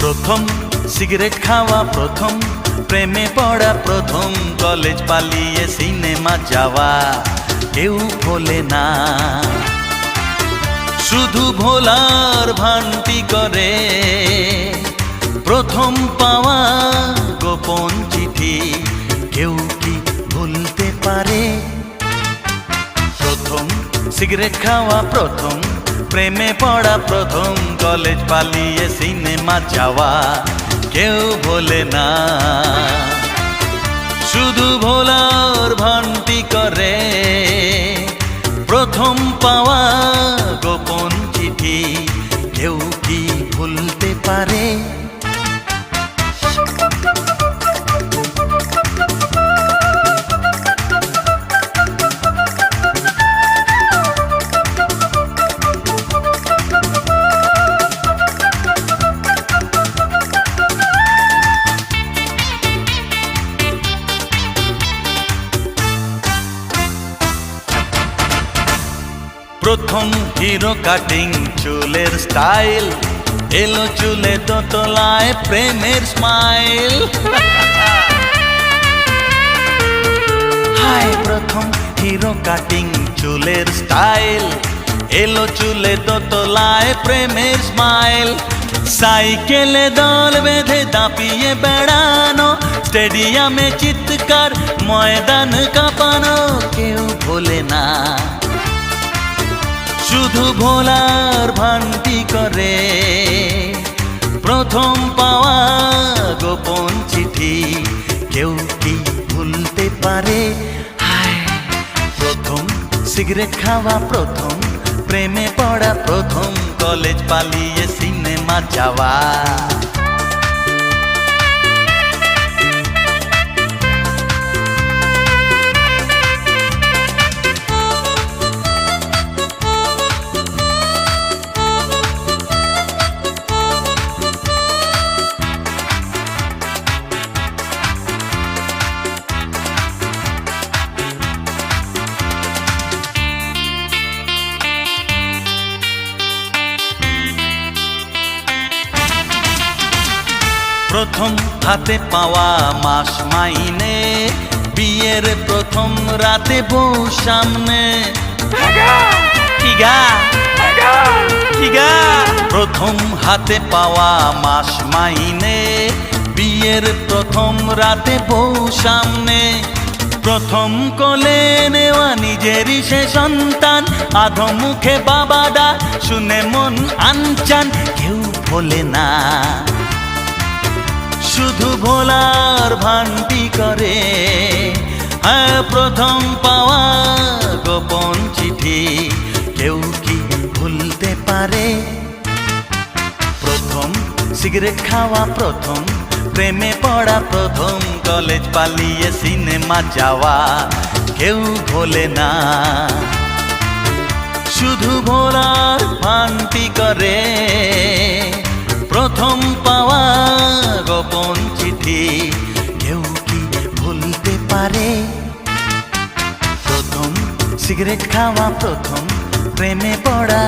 প্রথম সিগারেট খাওয়া, প্রথম প্রেমে পড়া, প্রথম কলেজ পালিয়ে সিনেমা যাওয়া কেউ ভোলে না। শুধু ভোলার ভান্তি করে প্রথম পাওয়া গোপন চিঠি কেউ কি ভুলতে পারে? প্রথম সিগারেট খাওয়া, প্রথম প্রেমে পড়া, প্রথম কলেজ পালিয়ে সিনেমা যাওয়া কেউ ভোলে না। শুধু ভোলার ভান্তি করে প্রথম পাওয়া গোপন চিঠি কেউ কি ভুলতে পারে? প্রথম হিরো কাটিং চুলের স্টাইল, এলো চুলে দোতলায় প্রেমের স্মাইল। হায় প্রথম হিরো কাটিং চুলের স্টাইল, এলো চুলে দোতলায় প্রেমের স্মাইল। সাইকেলে দল বেঁধে দাপিয়ে বেড়ানো, স্টেডিয়ামে চিৎকার, ময়দান কাঁপানো কেউ ভোলে না। শুধু ভোলার ভান্তি করে প্রথম পাওয়া গোপন চিঠি কেউ কি ভুলতে পারে? হায় প্রথম সিগারেট খাওয়া, প্রথম প্রেমে পড়া, প্রথম কলেজ পালিয়ে সিনেমা যাওয়া। প্রথম হাতে পাওয়া মাস মাইনে, বিয়ের প্রথম রাতে বউ সামনে। প্রথম হাতে পাওয়া মাস মাইনে, বিয়ের প্রথম রাতে বউ সামনে। প্রথম কোলে নেওয়া নিজেরই সে সন্তান, আধো মুখে বাবা ডাক শুনে মন আনচান কেউ ভোলে না। শুধু ভোলার ভান্তি করে প্রথম পাওয়া গোপন চিঠি কেউ কি ভুলতে পারে? প্রথম সিগারেট খাওয়া, প্রথম প্রেমে পড়া, প্রথম কলেজ পালিয়ে সিনেমা যাওয়া কেউ ভোলে না। শুধু ভোলার ভান্তি করে প্রথম পাওয়া গোপন চিঠি কেউ কি ভুলতে পারে? প্রথম সিগারেট খাওয়া, প্রথম প্রেমে পড়া।